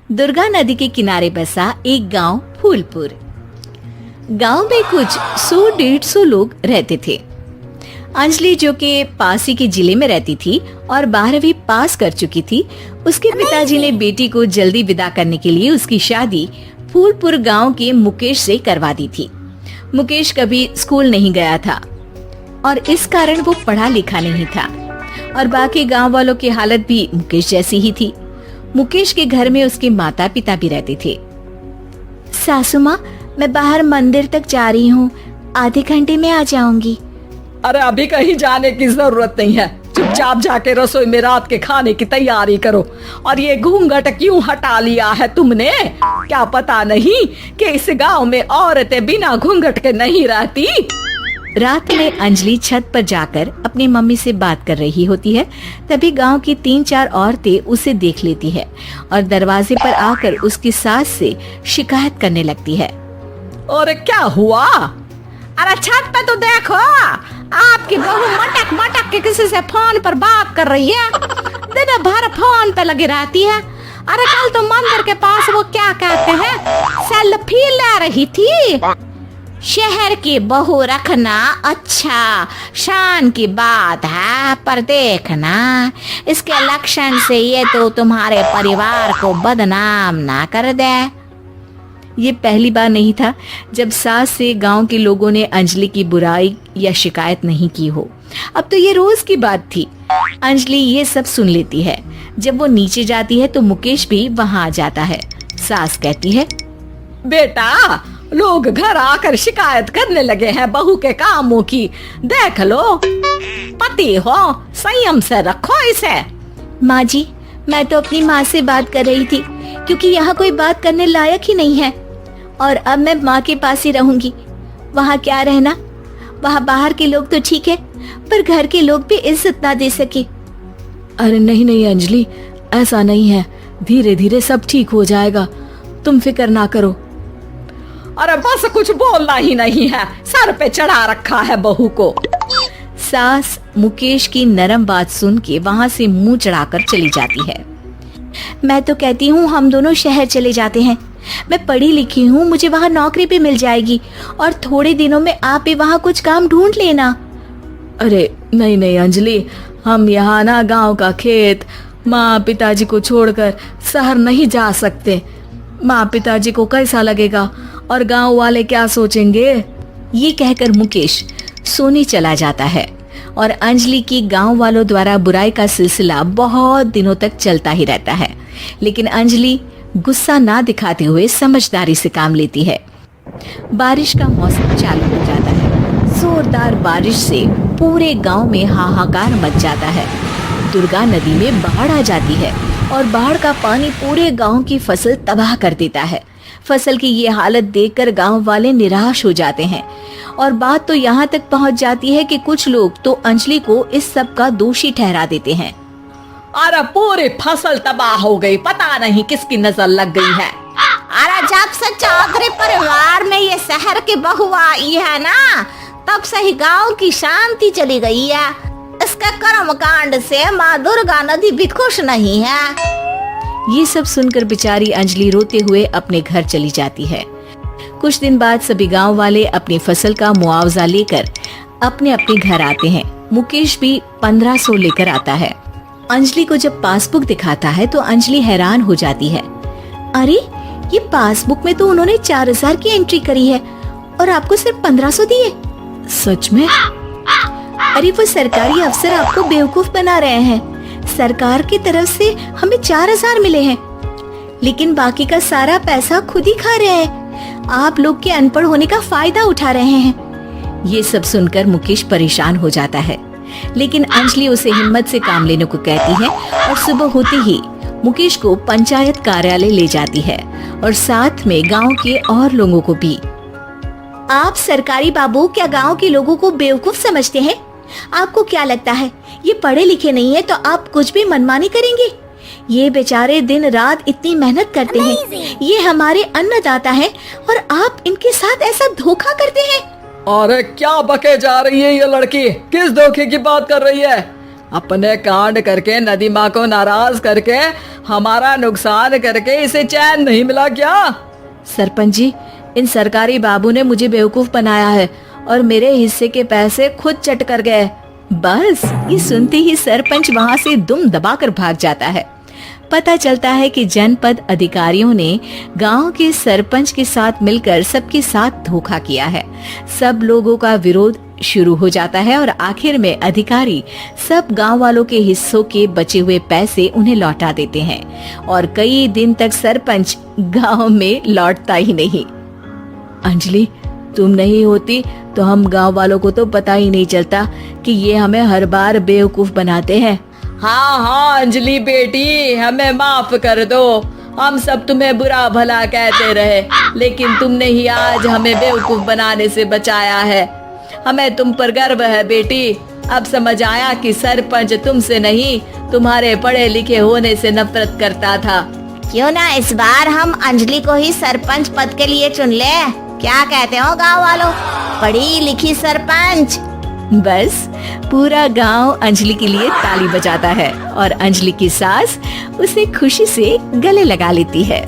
दुर्गा नदी के किनारे बसा एक गांव फूलपुर। गांव में कुछ 100-150 लोग रहते थे। अंजलि, जो कि पास ही के जिले में रहती थी और 12वीं पास कर चुकी थी, उसके पिताजी ने बेटी को जल्दी विदा करने के लिए उसकी शादी फूलपुर गांव के मुकेश से करवा दी थी। मुकेश कभी स्कूल नहीं गया था और इस कारण वो पढ़ा लिखा नहीं था और बाकी गांव वालों की हालत भी मुकेश जैसी ही थी। मुकेश के घर में उसके माता पिता भी रहते थे। सासू माँ, मैं बाहर मंदिर तक जा रही हूँ, आधे घंटे में आ जाऊंगी। अरे अभी कहीं जाने की जरूरत नहीं है, चुपचाप जाके रसोई में रात के खाने की तैयारी करो। और ये घूंघट क्यों हटा लिया है तुमने? क्या पता नहीं कि इस गांव में औरतें बिना घूंघट के नहीं रहती? रात में अंजलि छत पर जाकर अपनी मम्मी से बात कर रही होती है। तभी गांव की 3-4 औरतें उसे देख लेती है और दरवाजे पर आकर उसकी सास से शिकायत करने लगती है। और क्या हुआ? अरे छत पे तो देखो, आपकी बहू मटक मटक के किसी से फोन पर बात कर रही है। दिन भर फोन पे लगी रहती है। अरे कल तो मंदिर के पास वो क्या कहते हैं, सेल्फी ले रही थी। शहर की बहू रखना अच्छा शान की बात है, पर देखना इसके लक्षण से ये तो तुम्हारे परिवार को बदनाम ना कर दे। ये पहली बार नहीं था जब सास से गांव के लोगों ने अंजलि की बुराई या शिकायत नहीं की हो। अब तो ये रोज की बात थी। अंजलि ये सब सुन लेती है। जब वो नीचे जाती है तो मुकेश भी वहां आ जाता है। सास कहती है, बेटा, लोग घर आकर शिकायत करने लगे हैं बहू के कामों की। देख लो, पति हो, संयम से रखो इसे। माँ जी, मैं तो अपनी माँ से बात कर रही थी क्योंकि यहाँ कोई बात करने लायक ही नहीं है और अब मैं माँ के पास ही रहूंगी। वहाँ क्या रहना, वहाँ बाहर के लोग तो ठीक है पर घर के लोग भी इज्जत ना दे सके। अरे नहीं नहीं अंजलि, ऐसा नहीं है, धीरे धीरे सब ठीक हो जाएगा, तुम फिक्र ना करो। अरे बस कुछ बोलना ही नहीं है, सर पे चढ़ा रखा है बहू को। सास मुकेश की नरम बात सुन के वहाँ से मुंह चढ़ाकर चली जाती है। मैं तो कहती हूँ हम दोनों शहर चले जाते हैं। मैं पढ़ी लिखी हूँ, मुझे वहाँ नौकरी भी मिल जाएगी और थोड़े दिनों में आप भी वहाँ कुछ काम ढूंढ लेना। अरे नहीं नहीं अंजलि, हम यहाँ ना गांव का खेत, माँ पिताजी को छोड़कर शहर नहीं जा सकते। माँ पिताजी को कैसा लगेगा और गांव वाले क्या सोचेंगे? ये कहकर मुकेश सोने चला जाता है और अंजलि की गांव वालों द्वारा बुराई का सिलसिला बहुत दिनों तक चलता ही रहता है। लेकिन अंजलि गुस्सा ना दिखाते हुए समझदारी से काम लेती है। बारिश का मौसम चालू हो जाता है। जोरदार बारिश से पूरे गांव में हाहाकार मच जाता है। दुर्गा नदी में बाढ़ आ जाती है और बाढ़ का पानी पूरे गांव की फसल तबाह कर देता है। फसल की ये हालत देखकर गांव वाले निराश हो जाते हैं और बात तो यहाँ तक पहुँच जाती है कि कुछ लोग तो अंजलि को इस सब का दोषी ठहरा देते हैं। अरे पूरी फसल तबाह हो गई, पता नहीं किसकी नजर लग गई है। अरे जब से चौधरी परिवार में ये शहर की बहू आई है ना, तब से ही गांव की शांति चली गई है। इसके कर्म कांड से माँ दुर्गा नदी भी खुश नहीं है। ये सब सुनकर बेचारी अंजलि रोते हुए अपने घर चली जाती है। कुछ दिन बाद सभी गांव वाले अपनी फसल का मुआवजा लेकर अपने अपने घर आते हैं। मुकेश भी 1500 लेकर आता है। अंजलि को जब पासबुक दिखाता है तो अंजलि हैरान हो जाती है। अरे ये पासबुक में तो उन्होंने 4000 की एंट्री करी है और आपको सिर्फ 1500 दिए। सच में? अरे वो सरकारी अफसर आपको बेवकूफ बना रहे हैं। सरकार की तरफ से हमें 4000 मिले हैं, लेकिन बाकी का सारा पैसा खुद ही खा रहे हैं। आप लोग के अनपढ़ होने का फायदा उठा रहे हैं। ये सब सुनकर मुकेश परेशान हो जाता है, लेकिन अंजलि उसे हिम्मत से काम लेने को कहती है और सुबह होते ही मुकेश को पंचायत कार्यालय ले जाती है और साथ में गांव के और लोगों को भी। आप सरकारी बाबू क्या गांव के लोगों को बेवकूफ समझते हैं? आपको क्या लगता है ये पढ़े लिखे नहीं है तो आप कुछ भी मनमानी करेंगे? ये बेचारे दिन रात इतनी मेहनत करते हैं, ये हमारे अन्नदाता हैं और आप इनके साथ ऐसा धोखा करते हैं। अरे क्या बके जा रही है ये लड़की, किस धोखे की बात कर रही है? अपने कांड करके नदी माँ को नाराज करके हमारा नुकसान करके इसे चैन नहीं मिला क्या? सरपंच जी, इन सरकारी बाबू ने मुझे बेवकूफ बनाया है और मेरे हिस्से के पैसे खुद चट कर गए। बस ये सुनते ही सरपंच वहाँ से दुम दबाकर भाग जाता है। पता चलता है कि जनपद अधिकारियों ने गांव के सरपंच के साथ मिलकर सबके साथ धोखा किया है। सब लोगों का विरोध शुरू हो जाता है और आखिर में अधिकारी सब गांव वालों के हिस्सों के बचे हुए पैसे उन्हें लौटा देते हैं और कई दिन तक सरपंच गांव में लौटता ही नहीं। अंजलि, तुम नहीं होती तो हम गांव वालों को तो पता ही नहीं चलता कि ये हमें हर बार बेवकूफ बनाते हैं। हाँ हाँ अंजलि बेटी, हमें माफ कर दो। हम सब तुम्हें बुरा भला कहते रहे, लेकिन तुमने ही आज हमें बेवकूफ बनाने से बचाया है। हमें तुम पर गर्व है बेटी। अब समझ आया कि सरपंच तुमसे नहीं, तुम्हारे पढ़े लिखे होने से नफरत करता था। क्यों ना इस बार हम अंजलि को ही सरपंच पद के लिए चुन ले? क्या कहते हो गांव वालों? पढ़ी लिखी सरपंच। बस पूरा गांव अंजलि के लिए ताली बजाता है और अंजलि की सास उसे खुशी से गले लगा लेती है।